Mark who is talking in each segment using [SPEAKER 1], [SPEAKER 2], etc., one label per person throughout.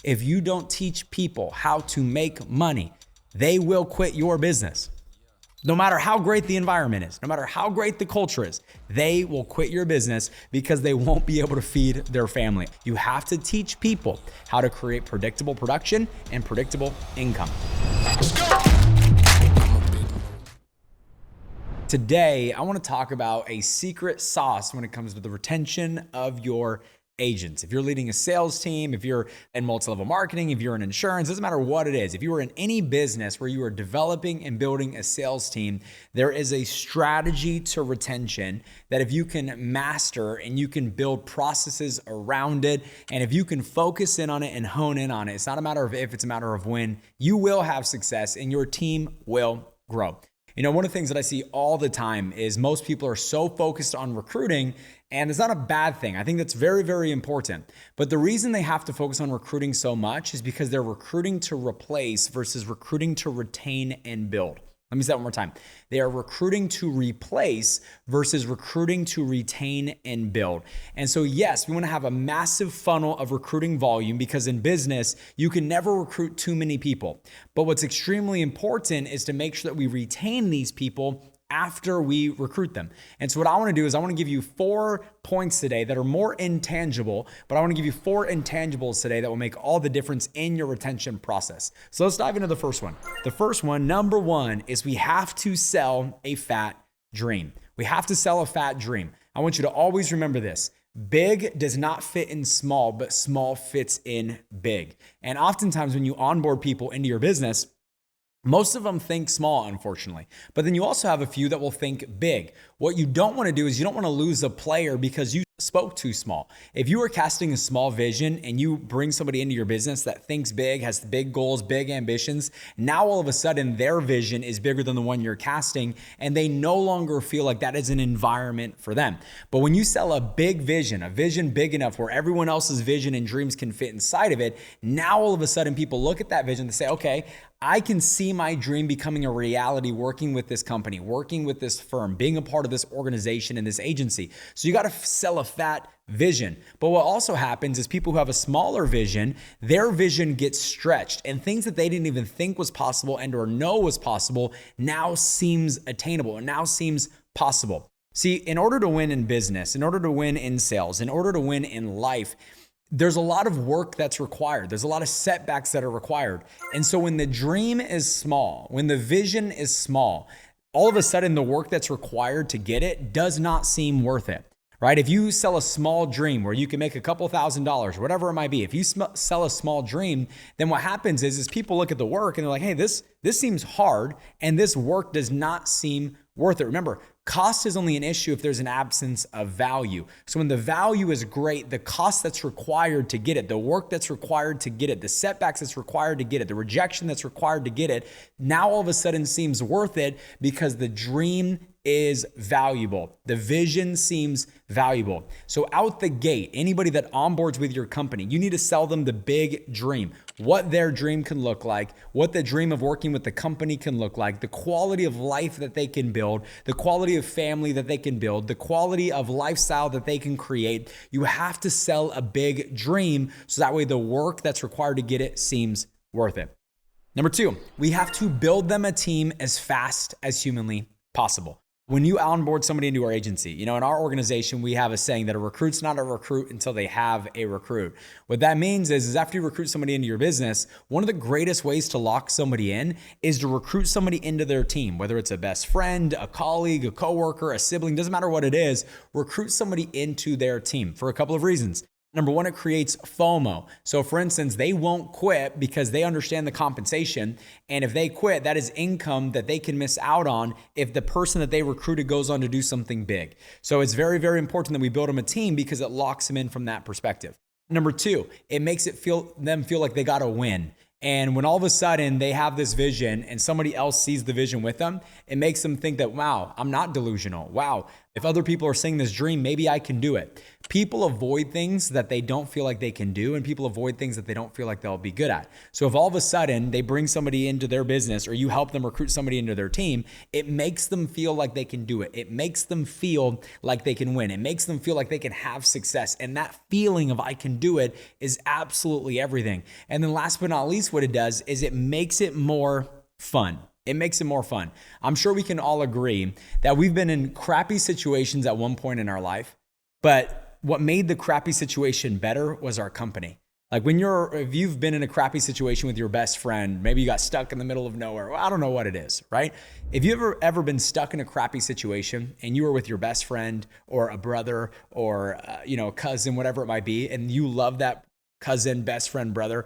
[SPEAKER 1] If you don't teach people how to make money, they will quit your business. No matter how great the environment is, no matter how great the culture is, they will quit your business because they won't be able to feed their family. You have to teach people how to create predictable production and predictable income. Today, I want to talk about a secret sauce when it comes to the retention of your agents. If you're leading a sales team, if you're in multi-level marketing, if you're in insurance, doesn't matter what it is. If you are in any business where you are developing and building a sales team, there is a strategy to retention that if you can master and you can build processes around it, and if you can focus in on it and hone in on it, it's not a matter of if, it's a matter of when, you will have success and your team will grow. You know, one of the things that I see all the time is most people are so focused on recruiting, and it's not a bad thing. I think that's very, very important. But the reason they have to focus on recruiting so much is because they're recruiting to replace versus recruiting to retain and build. Let me say that one more time. They are recruiting to replace versus recruiting to retain and build. And so yes, we want to have a massive funnel of recruiting volume because in business, you can never recruit too many people. But what's extremely important is to make sure that we retain these people after we recruit them. And so what I want to do is I want to give you 4 points today that are more intangible, but I want to give you 4 intangibles today that will make all the difference in your retention process. So let's dive into the first one. The first one, number 1, is we have to sell a fat dream. We have to sell a fat dream. I want you to always remember this. Big does not fit in small, but small fits in big. And oftentimes when you onboard people into your business, most of them think small, unfortunately, but then you also have a few that will think big. What you don't want to do is you don't want to lose a player because you spoke too small. If you are casting a small vision and you bring somebody into your business that thinks big, has big goals, big ambitions, now all of a sudden their vision is bigger than the one you're casting and they no longer feel like that is an environment for them. But when you sell a big vision, a vision big enough where everyone else's vision and dreams can fit inside of it, now all of a sudden people look at that vision and say, okay, I can see my dream becoming a reality working with this company, working with this firm, being a part of this organization and this agency. So you got to sell a fat vision. But what also happens is people who have a smaller vision, their vision gets stretched and things that they didn't even think was possible and or know was possible now seems attainable and now seems possible. See, in order to win in business, in order to win in sales, in order to win in life, there's a lot of work that's required. There's a lot of setbacks that are required. And so when the dream is small, when the vision is small, all of a sudden the work that's required to get it does not seem worth it, right? If you sell a small dream where you can make a couple $1,000s, whatever it might be, if you sell a small dream, then what happens is people look at the work and they're like, hey, this seems hard and this work does not seem worth it. Remember, cost is only an issue if there's an absence of value. So when the value is great, the cost that's required to get it, the work that's required to get it, the setbacks that's required to get it, the rejection that's required to get it, now all of a sudden seems worth it because the dream is valuable. The vision seems valuable. So out the gate, anybody that onboards with your company, you need to sell them the big dream, what their dream can look like, what the dream of working with the company can look like, the quality of life that they can build, the quality of family that they can build, the quality of lifestyle that they can create. You have to sell a big dream so that way the work that's required to get it seems worth it. Number 2, we have to build them a team as fast as humanly possible. When you onboard somebody into our agency, you know, in our organization, we have a saying that a recruit's not a recruit until they have a recruit. What that means is after you recruit somebody into your business, one of the greatest ways to lock somebody in is to recruit somebody into their team, whether it's a best friend, a colleague, a coworker, a sibling, doesn't matter what it is, recruit somebody into their team for a couple of reasons. Number 1, it creates FOMO. So for instance, they won't quit because they understand the compensation. And if they quit, that is income that they can miss out on if the person that they recruited goes on to do something big. So it's very, very important that we build them a team because it locks them in from that perspective. Number 2, it makes them feel like they got to win. And when all of a sudden they have this vision and somebody else sees the vision with them, it makes them think that, wow, I'm not delusional. Wow, If other people are saying this dream, maybe I can do it. People avoid things that they don't feel like they can do, and people avoid things that they don't feel like they'll be good at. So if all of a sudden they bring somebody into their business or you help them recruit somebody into their team, it makes them feel like they can do it. It makes them feel like they can win. It makes them feel like they can have success. And that feeling of I can do it is absolutely everything. And then last but not least, what it does is it makes it more fun. It makes it more fun. I'm sure we can all agree that we've been in crappy situations at one point in our life, but what made the crappy situation better was our company. Like if you've been in a crappy situation with your best friend, maybe you got stuck in the middle of nowhere. Well, I don't know what it is, right? If you've ever been stuck in a crappy situation and you were with your best friend or a brother or a cousin, whatever it might be, and you love that cousin, best friend, brother,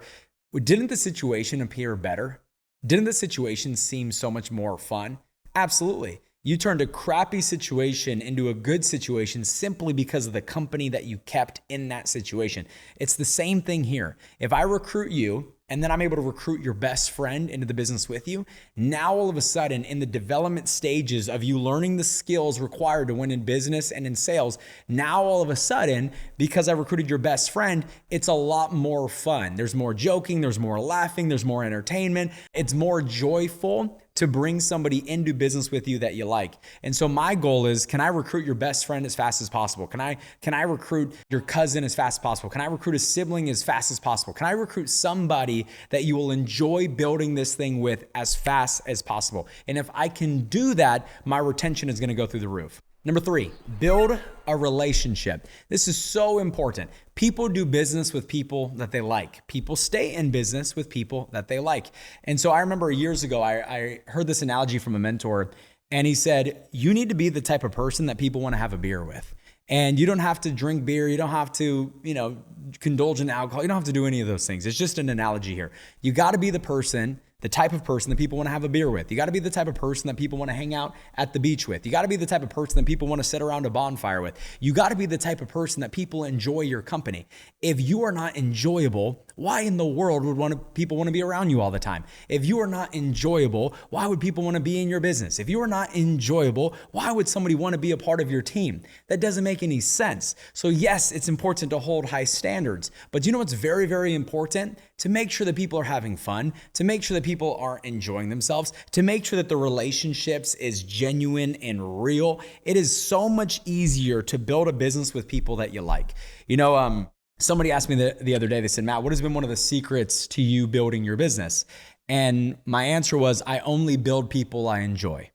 [SPEAKER 1] didn't the situation appear better? Didn't the situation seem so much more fun? Absolutely. You turned a crappy situation into a good situation simply because of the company that you kept in that situation. It's the same thing here. If I recruit you and then I'm able to recruit your best friend into the business with you, now all of a sudden in the development stages of you learning the skills required to win in business and in sales, now all of a sudden, because I recruited your best friend, it's a lot more fun. There's more joking, there's more laughing, there's more entertainment. It's more joyful to bring somebody into business with you that you like. And so my goal is, can I recruit your best friend as fast as possible? Can I recruit your cousin as fast as possible? Can I recruit a sibling as fast as possible? Can I recruit somebody that you will enjoy building this thing with as fast as possible? And if I can do that, my retention is going to go through the roof. Number 3, build a relationship. This is so important. People do business with people that they like. People stay in business with people that they like. And so I remember years ago, I heard this analogy from a mentor, and he said, you need to be the type of person that people want to have a beer with. And you don't have to drink beer. You don't have to, indulge in alcohol. You don't have to do any of those things. It's just an analogy here. You got to be the type of person that people want to have a beer with. You got to be the type of person that people want to hang out at the beach with. You got to be the type of person that people want to sit around a bonfire with. You got to be the type of person that people enjoy your company. If you are not enjoyable, why in the world would people want to be around you all the time? If you are not enjoyable, why would people want to be in your business? If you are not enjoyable, why would somebody want to be a part of your team? That doesn't make any sense. So yes, it's important to hold high standards, but you know what's very, very important? To make sure that people are having fun, to make sure that people are enjoying themselves, to make sure that the relationships is genuine and real. It is so much easier to build a business with people that you like. Somebody asked me the other day, they said, Matt, what has been one of the secrets to you building your business? And my answer was, I only build people I enjoy.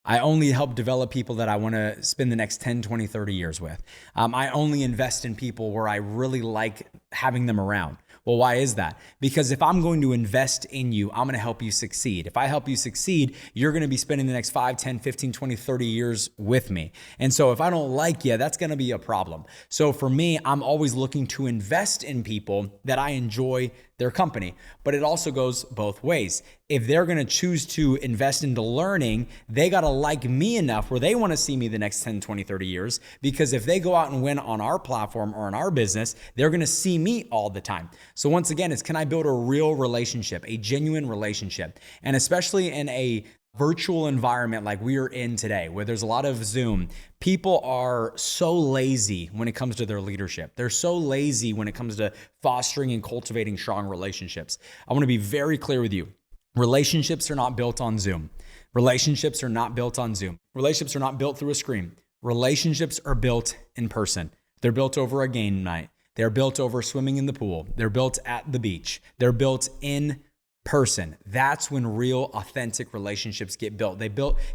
[SPEAKER 1] I only help develop people that I want to spend the next 10, 20, 30 years with. I only invest in people where I really like having them around. Well, why is that? Because if I'm going to invest in you, I'm going to help you succeed. If I help you succeed, you're going to be spending the next 5, 10, 15, 20, 30 years with me. And so if I don't like you, that's going to be a problem. So for me, I'm always looking to invest in people that I enjoy their company. But it also goes both ways. If they're going to choose to invest into learning, they got to like me enough where they want to see me the next 10, 20, 30 years. Because if they go out and win on our platform or in our business, they're going to see me all the time. So once again, can I build a real relationship, a genuine relationship? And especially in a virtual environment like we are in today, where there's a lot of Zoom, people are so lazy when it comes to their leadership. They're so lazy when it comes to fostering and cultivating strong relationships. I want to be very clear with you. Relationships are not built on Zoom. Relationships are not built on Zoom. Relationships are not built through a screen. Relationships are built in person. They're built over a game night. They're built over swimming in the pool. They're built at the beach. They're built in person. That's when real, authentic relationships get built. They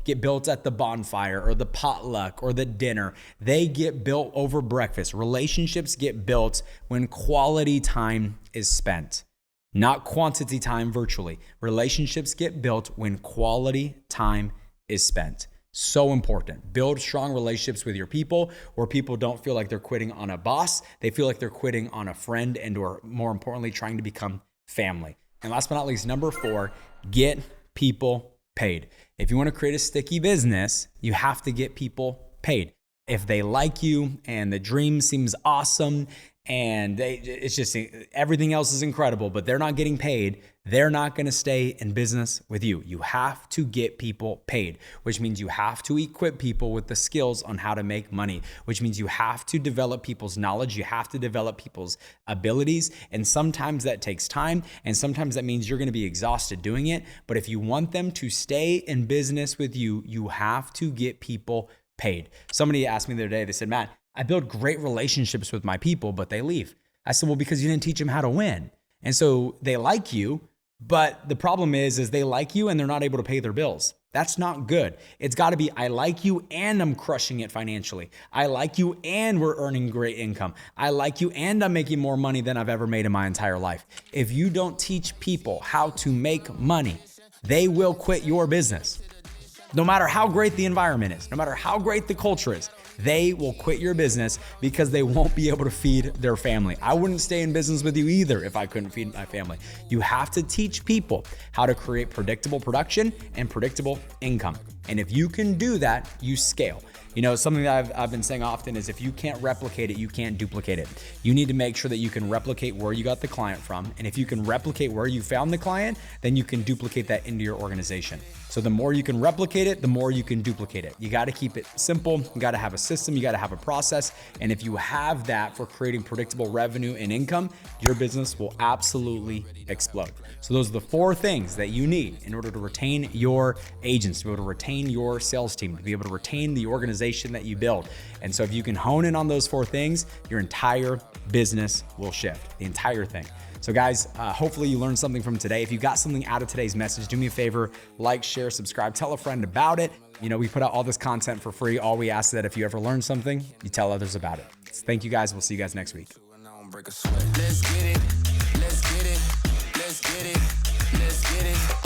[SPEAKER 1] get built at the bonfire or the potluck or the dinner. They get built over breakfast. Relationships get built when quality time is spent, not quantity time virtually. Relationships get built when quality time is spent. So important. Build strong relationships with your people where people don't feel like they're quitting on a boss. They feel like they're quitting on a friend and or more importantly, trying to become family. And last but not least, number 4, get people paid. If you want to create a sticky business, you have to get people paid. If they like you and the dream seems awesome and it's just everything else is incredible, but they're not getting paid, they're not going to stay in business with you. You have to get people paid, which means you have to equip people with the skills on how to make money, which means you have to develop people's knowledge. You have to develop people's abilities. And sometimes that takes time. And sometimes that means you're going to be exhausted doing it. But if you want them to stay in business with you, you have to get people paid. Somebody asked me the other day, they said, Matt, I build great relationships with my people, but they leave. I said, well, because you didn't teach them how to win. And so they like you, but the problem is they like you and they're not able to pay their bills. That's not good. It's got to be, I like you and I'm crushing it financially. I like you and we're earning great income. I like you and I'm making more money than I've ever made in my entire life. If you don't teach people how to make money, they will quit your business. No matter how great the environment is, no matter how great the culture is, they will quit your business because they won't be able to feed their family. I wouldn't stay in business with you either if I couldn't feed my family. You have to teach people how to create predictable production and predictable income. And if you can do that, you scale. You know, something that I've been saying often is if you can't replicate it, you can't duplicate it. You need to make sure that you can replicate where you got the client from. And if you can replicate where you found the client, then you can duplicate that into your organization. So the more you can replicate it, the more you can duplicate it. You got to keep it simple. You got to have a system. You got to have a process. And if you have that for creating predictable revenue and income, your business will absolutely explode. So those are the 4 things that you need in order to retain your agents, to be able to retain your sales team, to be able to retain the organization that you build. And so if you can hone in on those 4 things, your entire business will shift, the entire thing. So guys, hopefully you learned something from today. If you got something out of today's message, do me a favor, like, share, subscribe, tell a friend about it. You know, we put out all this content for free. All we ask is that if you ever learn something, you tell others about it. So thank you guys. We'll see you guys next week.
[SPEAKER 2] Let's get it. Let's get it. Let's get it. Let's get it.